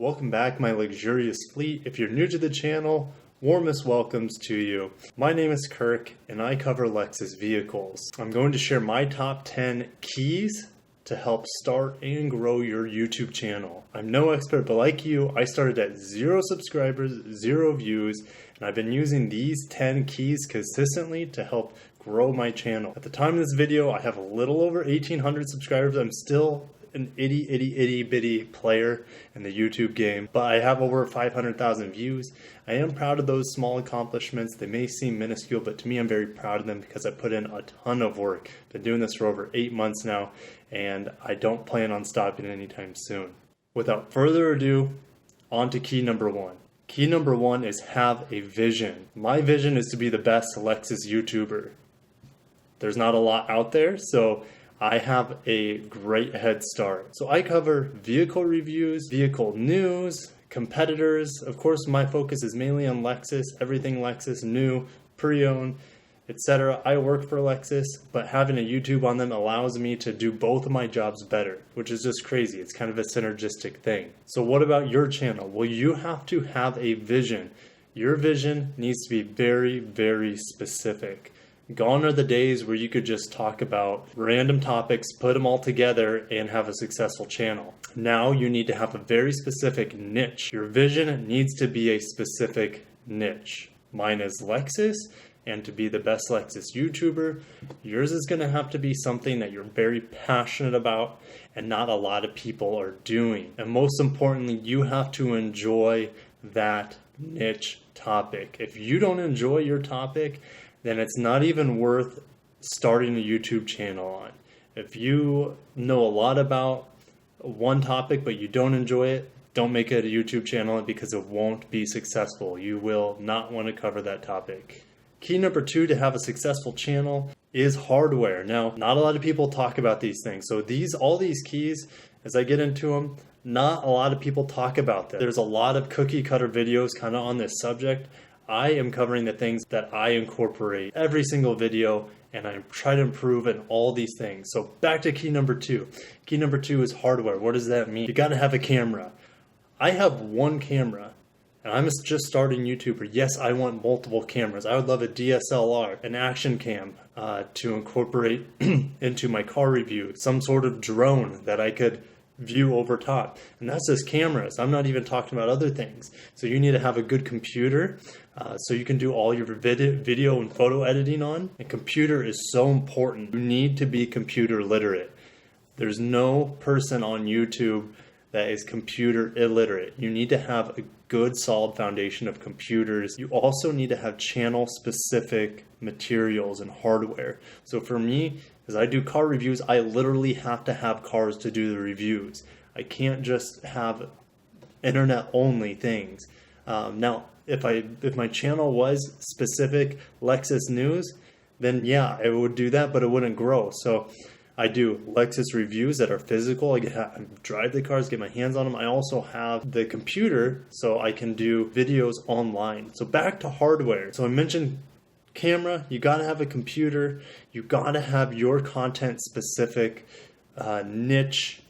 Welcome back, my luxurious fleet. If you're new to the channel, warmest welcomes to you. My name is Kirk and I cover Lexus vehicles. I'm going to share my top 10 keys to help start and grow your YouTube channel. I'm no expert, but like you, I started at 0 subscribers, 0 views, and I've been using these 10 keys consistently to help grow my channel. At the time of this video, I have a little over 1,800 subscribers. I'm still an itty bitty player in the YouTube game, but I have over 500,000 views. I am proud of those small accomplishments. They may seem minuscule, but to me I'm very proud of them because I put in a ton of work. Been doing this for over 8 months now, and I don't plan on stopping anytime soon. Without further ado, on to key number 1. Key number 1 is have a vision. My vision is to be the best Lexus YouTuber. There's not a lot out there, so I have a great head start. So I cover vehicle reviews, vehicle news, competitors. Of course, my focus is mainly on Lexus, everything Lexus, new, pre-owned, etc. I work for Lexus, but having a YouTube on them allows me to do both of my jobs better, which is just crazy. It's kind of a synergistic thing. So what about your channel? Well, you have to have a vision. Your vision needs to be very specific. Gone are the days where you could just talk about random topics, put them all together, and have a successful channel. Now you need to have a very specific niche. Your vision needs to be a specific niche. Mine is Lexus, and to be the best Lexus YouTuber, yours is going to have to be something that you're very passionate about and not a lot of people are doing. And most importantly, you have to enjoy that niche topic. If you don't enjoy your topic, then it's not even worth starting a YouTube channel on. If you know a lot about one topic but you don't enjoy it, don't make it a YouTube channel because it won't be successful. You will not want to cover that topic. Key number 2 to have a successful channel is hardware. Now, not a lot of people talk about these things. So all these keys, as I get into them, not a lot of people talk about them. There's a lot of cookie cutter videos kind of on this subject. I am covering the things that I incorporate every single video, and I try to improve in all these things. So back to key number 2. Key number 2 is hardware. What does that mean? You got to have a camera. I have one camera, and I'm just starting YouTuber. Yes, I want multiple cameras. I would love a DSLR, an action cam to incorporate into my car review, some sort of drone that I could view over top. And that's just cameras. I'm not even talking about other things. So you need to have a good computer so you can do all your video and photo editing on. And computer is so important. You need to be computer literate. There's no person on YouTube that is computer illiterate. You need to have a good solid foundation of computers. You also need to have channel specific materials and hardware. So for me, as I do car reviews, I literally have to have cars to do the reviews. I can't just have internet only things. Now, if my channel was specific Lexus news, then yeah, I would do that, but it wouldn't grow. So I do Lexus reviews that are physical. I drive the cars, get my hands on them. I also have the computer so I can do videos online. So back to hardware. So I mentioned camera, you got to have a computer, you got to have your content specific niche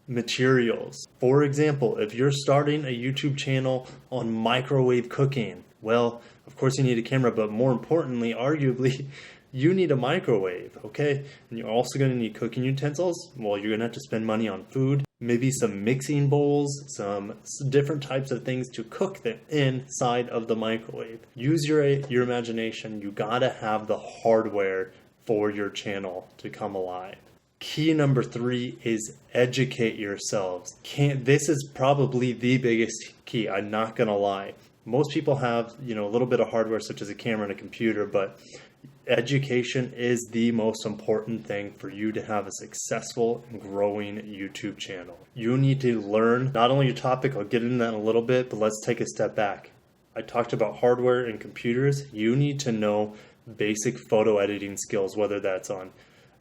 materials. For example, if you're starting a YouTube channel on microwave cooking, well, of course you need a camera, but more importantly, arguably, you need a microwave, okay? And you're also going to need cooking utensils. Well, you're going to have to spend money on food, maybe some mixing bowls, some different types of things to cook the inside of the microwave. Use your imagination. You got to have the hardware for your channel to come alive. Key number 3 is educate yourselves. This is probably the biggest key. I'm not going to lie. Most people have, a little bit of hardware such as a camera and a computer, but education is the most important thing for you to have a successful and growing YouTube channel. You need to learn not only your topic, I'll get into that in a little bit, but let's take a step back. I talked about hardware and computers. You need to know basic photo editing skills, whether that's on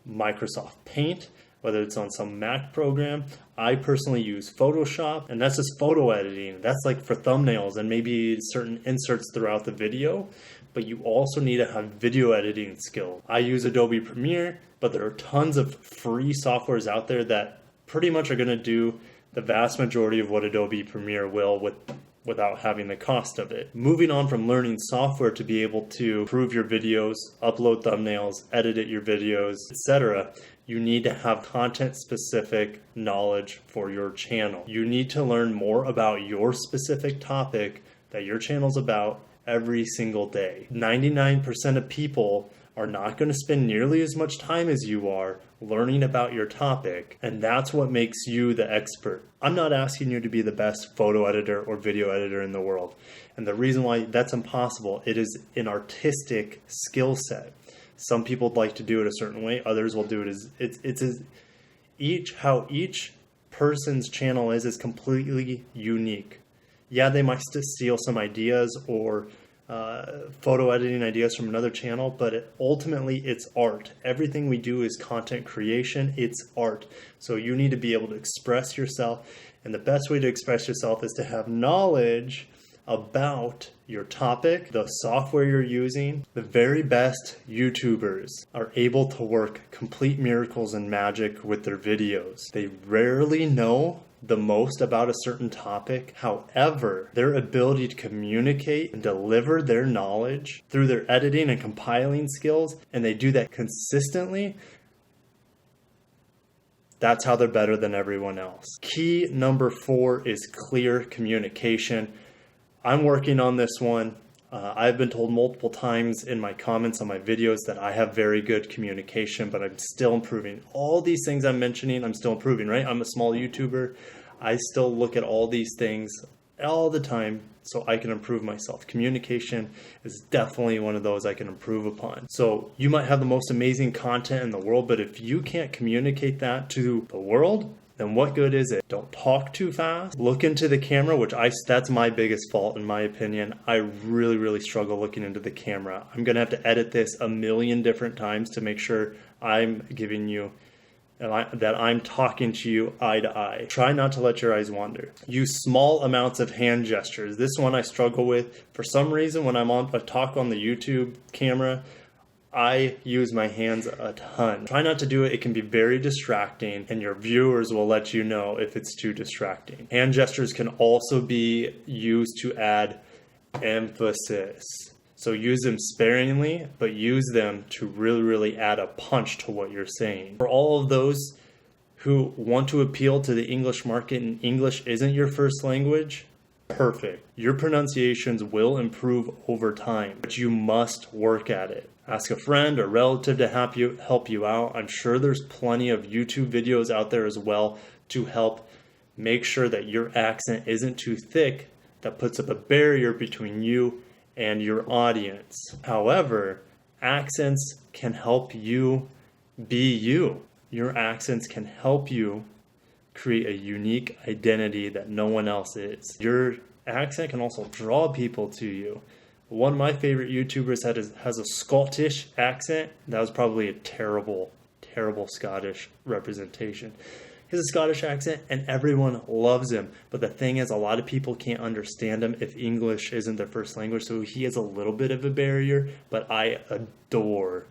Microsoft Paint, whether it's on some Mac program. I personally use Photoshop, and that's just photo editing. That's like for thumbnails and maybe certain inserts throughout the video. But you also need to have video editing skills. I use Adobe Premiere, but there are tons of free softwares out there that pretty much are going to do the vast majority of what Adobe Premiere will without having the cost of it. Moving on from learning software to be able to improve your videos, upload thumbnails, edit your videos, etc., you need to have content-specific knowledge for your channel. You need to learn more about your specific topic that your channel's about every single day. 99% of people are not going to spend nearly as much time as you are learning about your topic, and that's what makes you the expert. I'm not asking you to be the best photo editor or video editor in the world, and the reason why that's impossible, it is an artistic skill set. Some people like to do it a certain way, others will do it how each person's channel is completely unique. Yeah, they might steal some ideas or photo editing ideas from another channel, but ultimately it's art. Everything we do is content creation, it's art. So you need to be able to express yourself, and the best way to express yourself is to have knowledge about your topic, the software you're using. The very best YouTubers are able to work complete miracles and magic with their videos. They rarely know the most about a certain topic. However, their ability to communicate and deliver their knowledge through their editing and compiling skills, and they do that consistently, that's how they're better than everyone else. Key number 4 is clear communication. I'm working on this one. I've been told multiple times in my comments on my videos that I have very good communication, but I'm still improving. All these things I'm mentioning, I'm still improving, right? I'm a small YouTuber. I still look at all these things all the time so I can improve myself. Communication is definitely one of those I can improve upon. So you might have the most amazing content in the world, but if you can't communicate that to the world, then what good is it? Don't talk too fast. Look into the camera, that's my biggest fault in my opinion. I really struggle looking into the camera. I'm gonna have to edit this a million different times to make sure I'm giving you, that I'm talking to you eye to eye. Try not to let your eyes wander. Use small amounts of hand gestures. This one I struggle with. For some reason, when I'm on a talk on the YouTube camera, I use my hands a ton. Try not to do it. It can be very distracting, and your viewers will let you know if it's too distracting. Hand gestures can also be used to add emphasis. So use them sparingly, but use them to really add a punch to what you're saying. For all of those who want to appeal to the English market and English isn't your first language, perfect. Your pronunciations will improve over time, but you must work at it. Ask a friend or relative to help you out. I'm sure there's plenty of YouTube videos out there as well to help make sure that your accent isn't too thick that puts up a barrier between you and your audience. However, accents can help you be you. Your accents can help you create a unique identity that no one else is. Your accent can also draw people to you. One of my favorite YouTubers has a Scottish accent. That was probably a terrible Scottish representation. He has a Scottish accent and everyone loves him. But the thing is, a lot of people can't understand him if English isn't their first language. So he has a little bit of a barrier, but I adore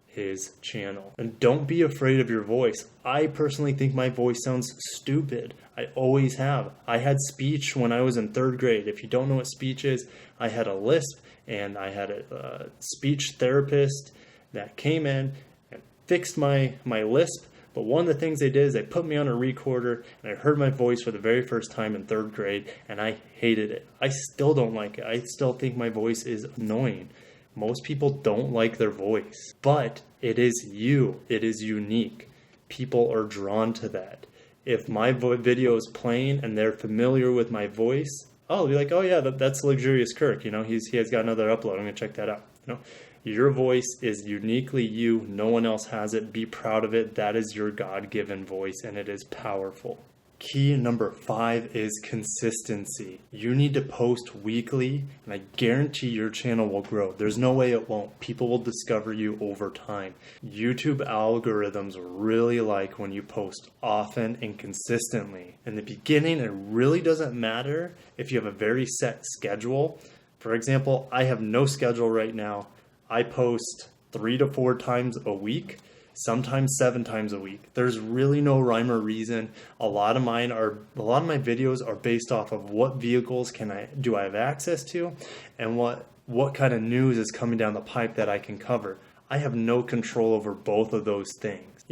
his channel. And don't be afraid of your voice. I personally think my voice sounds stupid. I always have. I had speech when I was in 3rd grade. If you don't know what speech is, I had a lisp, and I had a speech therapist that came in and fixed my lisp. But one of the things they did is they put me on a recorder, and I heard my voice for the very first time in 3rd grade, and I hated it. I still don't like it. I still think my voice is annoying. Most people don't like their voice, but it is you. It is unique. People are drawn to that. If my video is playing and they're familiar with my voice, they'll be like, oh yeah, that's Luxurious Kirk. You know, he has got another upload. I'm gonna check that out. You know, your voice is uniquely you. No one else has it. Be proud of it. That is your God-given voice, and it is powerful. Key number 5 is consistency. You need to post weekly, and I guarantee your channel will grow. There's no way it won't. People will discover you over time. YouTube algorithms really like when you post often and consistently. In the beginning, it really doesn't matter if you have a very set schedule. For example, I have no schedule right now. I post 3 to 4 times a week. sometimes 7 times a week. There's really no rhyme or reason. A lot of my videos are based off of what vehicles do I have access to, and what kind of news is coming down the pipe that I can cover. I have no control over both of those things.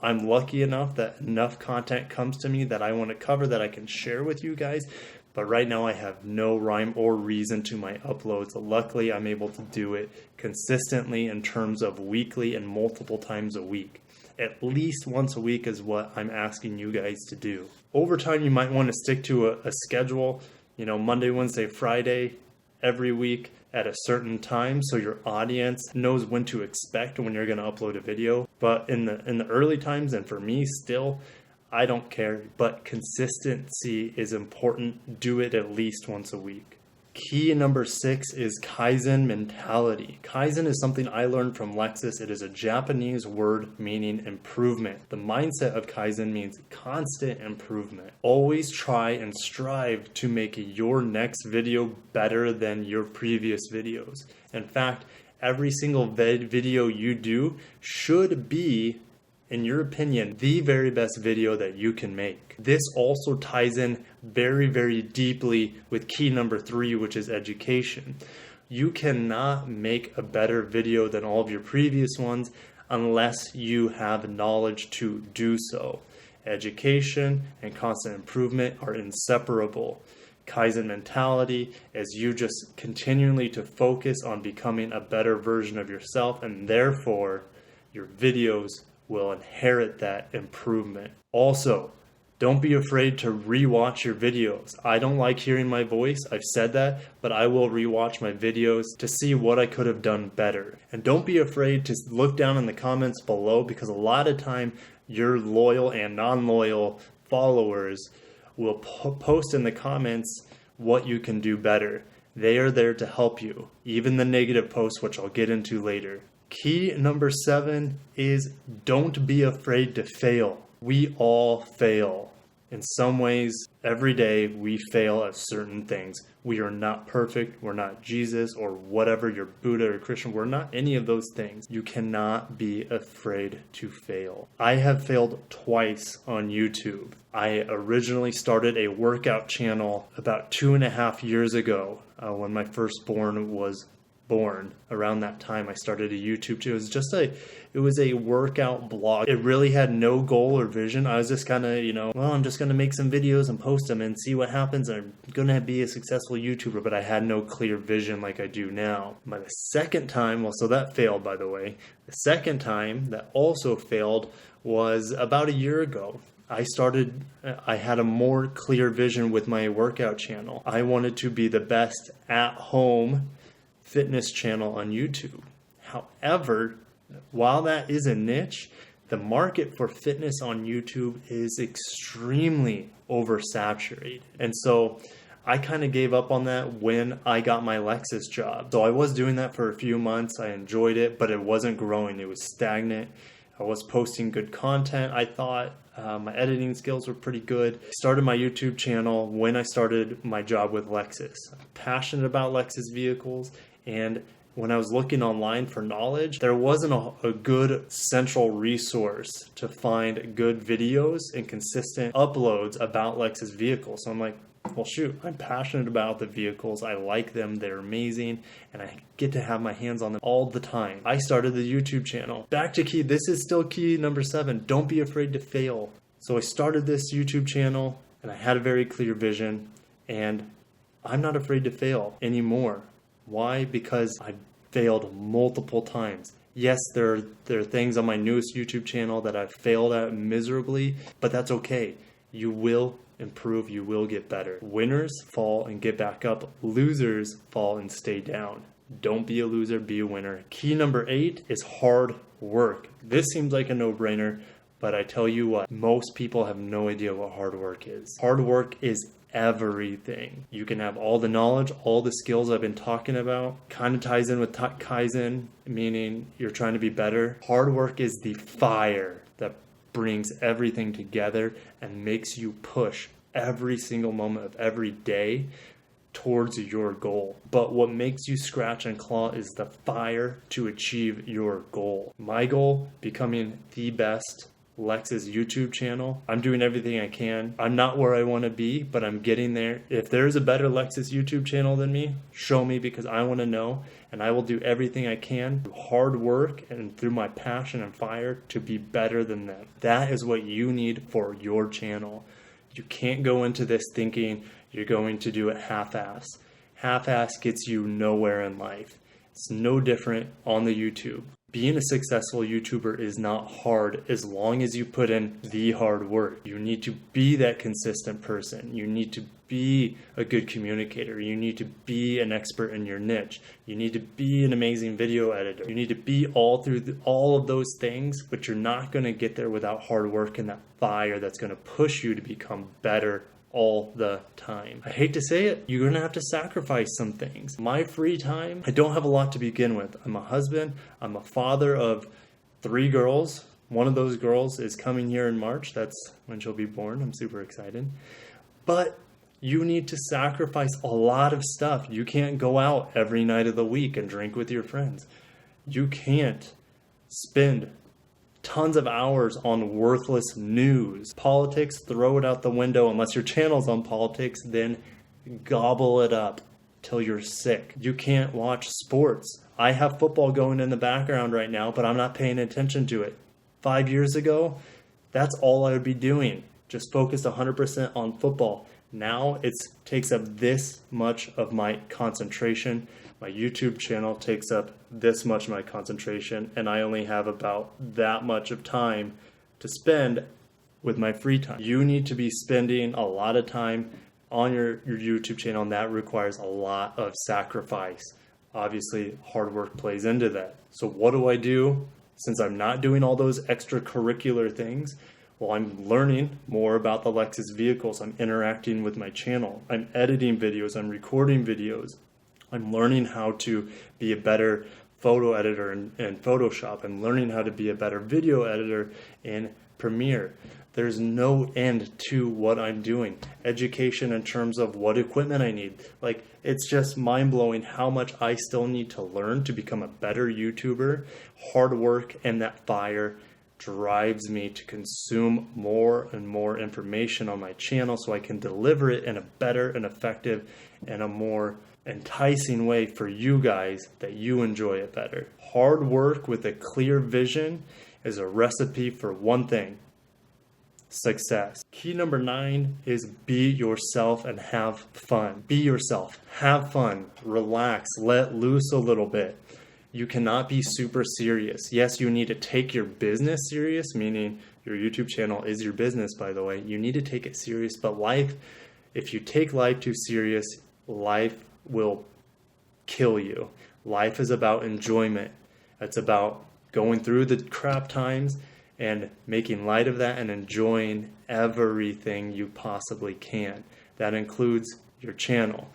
I'm lucky enough that enough content comes to me that I want to cover that I can share with you guys. But right now I have no rhyme or reason to my uploads. Luckily, I'm able to do it consistently in terms of weekly and multiple times a week. At least once a week is what I'm asking you guys to do. Over time, you might want to stick to a schedule, Monday, Wednesday, Friday, every week at a certain time, so your audience knows when to expect when you're going to upload a video. But in the early times, and for me still, I don't care, but consistency is important. Do it at least once a week. Key number 6 is Kaizen mentality. Kaizen is something I learned from Lexus. It is a Japanese word meaning improvement. The mindset of Kaizen means constant improvement. Always try and strive to make your next video better than your previous videos. In fact, every single video you do should be, in your opinion, the very best video that you can make. This also ties in very, very deeply with key number 3, which is education. You cannot make a better video than all of your previous ones unless you have knowledge to do so. Education and constant improvement are inseparable. Kaizen mentality is you just continually to focus on becoming a better version of yourself, and therefore your videos will inherit that improvement. Also, don't be afraid to rewatch your videos. I don't like hearing my voice, I've said that, but I will rewatch my videos to see what I could have done better. And don't be afraid to look down in the comments below, because a lot of time your loyal and non-loyal followers will post in the comments what you can do better. They are there to help you, even the negative posts, which I'll get into later. Key number 7 is don't be afraid to fail. We all fail. In some ways, every day we fail at certain things. We are not perfect. We're not Jesus or whatever, you're Buddha or Christian. We're not any of those things. You cannot be afraid to fail. I have failed twice on YouTube. I originally started a workout channel about 2.5 years ago when my firstborn was born. Around that time I started a YouTube channel. It was a workout blog. It really had no goal or vision. I was just kind of, I'm just going to make some videos and post them and see what happens. I'm going to be a successful YouTuber, but I had no clear vision like I do now. By the second time, so that failed, by the way. The second time that also failed was about a year ago. I had a more clear vision with my workout channel. I wanted to be the best at home fitness channel on YouTube. However, while that is a niche, the market for fitness on YouTube is extremely oversaturated. And so I kind of gave up on that when I got my Lexus job. So I was doing that for a few months. I enjoyed it, but it wasn't growing. It was stagnant. I was posting good content. I thought my editing skills were pretty good. I started my YouTube channel when I started my job with Lexus. I'm passionate about Lexus vehicles. And when I was looking online for knowledge, there wasn't a good central resource to find good videos and consistent uploads about Lexus vehicles. So I'm like, well, shoot, I'm passionate about the vehicles. I like them. They're amazing. And I get to have my hands on them all the time. I started the YouTube channel. Back to this is still key number 7. Don't be afraid to fail. So I started this YouTube channel and I had a very clear vision, and I'm not afraid to fail anymore. Why? Because I failed multiple times. Yes, there are things on my newest YouTube channel that I've failed at miserably, but that's okay. You will improve, you will get better. Winners fall and get back up. Losers fall and stay down. Don't be a loser, be a winner. Key number 8 is hard work. This seems like a no-brainer, but I tell you what, most people have no idea what hard work is. Hard work is everything. You can have all the knowledge, all the skills I've been talking about. Kind of ties in with Kaizen, meaning you're trying to be better. Hard work is the fire that brings everything together and makes you push every single moment of every day towards your goal. But what makes you scratch and claw is the fire to achieve your goal. My goal, becoming the best Lex's YouTube channel. I'm doing everything I can. I'm not where I want to be, but I'm getting there. If there's a better Lex's YouTube channel than me, show me, because I want to know, and I will do everything I can through hard work and through my passion and fire to be better than them. That is what you need for your channel. You can't go into this thinking you're going to do it half-ass. Half-ass gets you nowhere in life. It's no different on the YouTube. Being a successful YouTuber is not hard as long as you put in the hard work. You need to be that consistent person. You need to be a good communicator. You need to be an expert in your niche. You need to be an amazing video editor. You need to be all of those things, but you're not going to get there without hard work and that fire that's going to push you to become better all the time. I hate to say it, you're gonna have to sacrifice some things. My free time, I don't have a lot to begin with. I'm a husband, I'm a father of 3 girls. One of those girls is coming here in March. That's when she'll be born. I'm super excited. But you need to sacrifice a lot of stuff. You can't go out every night of the week and drink with your friends. You can't spend tons of hours on worthless news. Politics, throw it out the window. Unless your channel's on politics, then gobble it up till you're sick. You can't watch sports. I have football going in the background right now, but I'm not paying attention to it. 5 years ago, that's all I would be doing. Just focused 100% on football. Now it takes up this much of my concentration. My YouTube channel takes up this much of my concentration, and I only have about that much of time to spend with my free time. You need to be spending a lot of time on your YouTube channel, and that requires a lot of sacrifice. Obviously, hard work plays into that. So what do I do since I'm not doing all those extracurricular things? Well, I'm learning more about the Lexus vehicles. I'm interacting with my channel. I'm editing videos. I'm recording videos. I'm learning how to be a better photo editor in Photoshop. I'm learning how to be a better video editor in Premiere. There's no end to what I'm doing. Education in terms of what equipment I need. Like, it's just mind-blowing how much I still need to learn to become a better YouTuber. Hard work and that fire drives me to consume more and more information on my channel so I can deliver it in a better and effective and a more enticing way for you guys that you enjoy it better. Hard work with a clear vision is a recipe for one thing: success. Key number 9 is be yourself and have fun. Be yourself, have fun, relax, let loose a little bit. You cannot be super serious. Yes, you need to take your business serious, meaning your YouTube channel is your business, by the way. You need to take it serious, but life, if you take life too serious, life will kill you. Life is about enjoyment. It's about going through the crap times and making light of that and enjoying everything you possibly can. That includes your channel.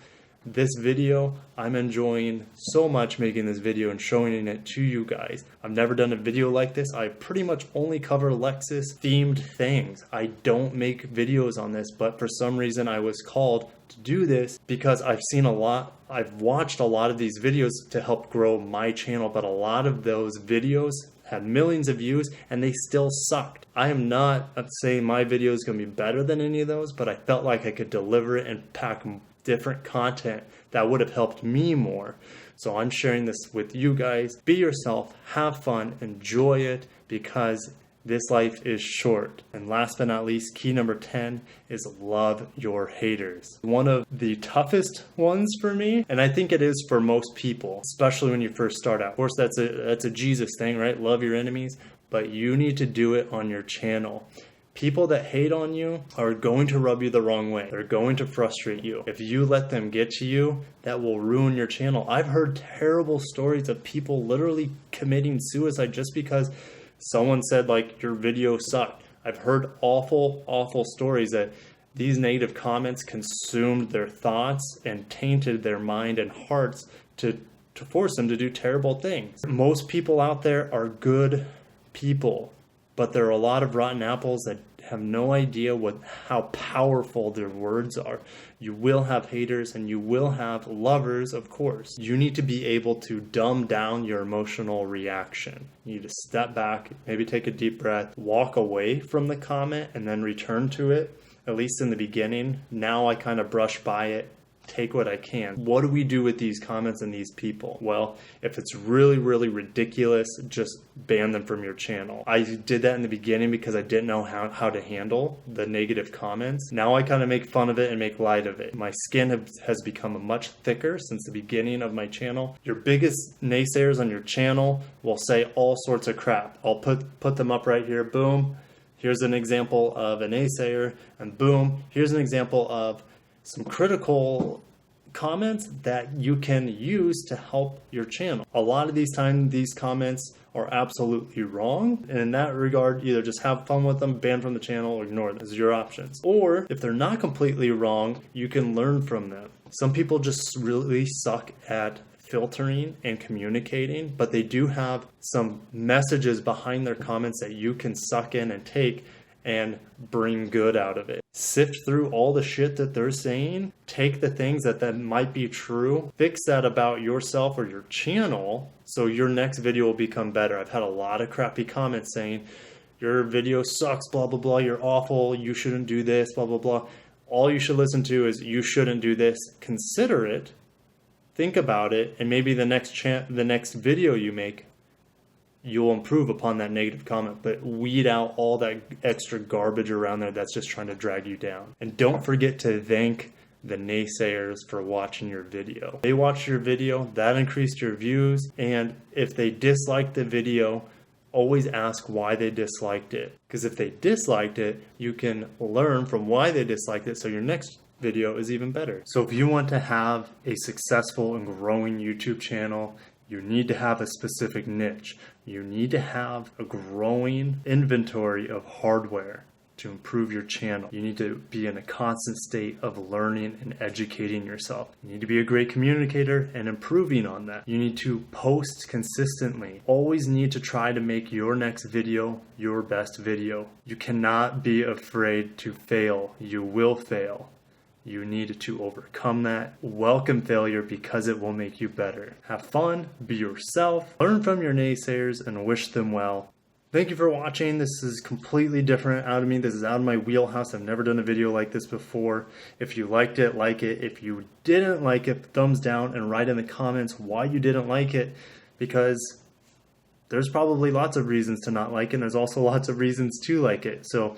This video, I'm enjoying so much making this video and showing it to you guys. I've never done a video like this. I pretty much only cover Lexus themed things. I don't make videos on this, but for some reason I was called to do this because I've watched a lot of these videos to help grow my channel, but a lot of those videos had millions of views and they still sucked. I am not saying my video is going to be better than any of those, but I felt like I could deliver it and pack different content that would have helped me more. So I'm sharing this with you guys. Be yourself, have fun, enjoy it, because this life is short. And last but not least, key number 10 is love your haters. One of the toughest ones for me, and I think it is for most people, especially when you first start out. Of course, that's a Jesus thing, right? Love your enemies, but you need to do it on your channel. People that hate on you are going to rub you the wrong way. They're going to frustrate you. If you let them get to you, that will ruin your channel. I've heard terrible stories of people literally committing suicide just because someone said, like, your video sucked. I've heard awful, awful stories that these negative comments consumed their thoughts and tainted their mind and hearts to force them to do terrible things. Most people out there are good people, but there are a lot of rotten apples that have no idea how powerful their words are. You will have haters and you will have lovers, of course. You need to be able to dumb down your emotional reaction. You need to step back, maybe take a deep breath, walk away from the comment and then return to it. At least in the beginning. Now I kind of brush by it, take what I can. What do we do with these comments and these people? Well, if it's really, really ridiculous, just ban them from your channel. I did that in the beginning because I didn't know how to handle the negative comments. Now I kind of make fun of it and make light of it. My skin has become much thicker since the beginning of my channel. Your biggest naysayers on your channel will say all sorts of crap. I'll put them up right here, boom. Here's an example of a naysayer, and boom, here's an example of some critical comments that you can use to help your channel. A lot of these times, these comments are absolutely wrong. And in that regard, either just have fun with them, ban from the channel, or ignore them. Those are your options. Or if they're not completely wrong, you can learn from them. Some people just really suck at filtering and communicating, but they do have some messages behind their comments that you can suck in and take and bring good out of it. Sift through all the shit that they're saying, take the things that might be true, fix that about yourself or your channel so your next video will become better. I've had a lot of crappy comments saying, your video sucks, blah, blah, blah, you're awful, you shouldn't do this, blah, blah, blah. All you should listen to is, you shouldn't do this. Consider it. Think about it, and maybe the next video you make, you'll improve upon that negative comment, but weed out all that extra garbage around there that's just trying to drag you down. And don't forget to thank the naysayers for watching your video. They watched your video, that increased your views, and if they disliked the video, always ask why they disliked it. Because if they disliked it, you can learn from why they disliked it, so your next video is even better. So if you want to have a successful and growing YouTube channel, you need to have a specific niche. You need to have a growing inventory of hardware to improve your channel. You need to be in a constant state of learning and educating yourself. You need to be a great communicator and improving on that. You need to post consistently. Always need to try to make your next video your best video. You cannot be afraid to fail. You will fail. You need to overcome that. Welcome failure because it will make you better. Have fun, be yourself, learn from your naysayers, and wish them well. Thank you for watching. This is completely different out of me. This is out of my wheelhouse. I've never done a video like this before. If you liked it, like it. If you didn't like it, thumbs down and write in the comments why you didn't like it, because there's probably lots of reasons to not like it, and there's also lots of reasons to like it. So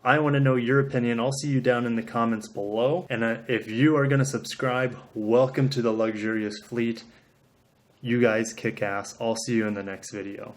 I want to know your opinion. I'll see you down in the comments below. And if you are going to subscribe, welcome to the luxurious fleet. You guys kick ass. I'll see you in the next video.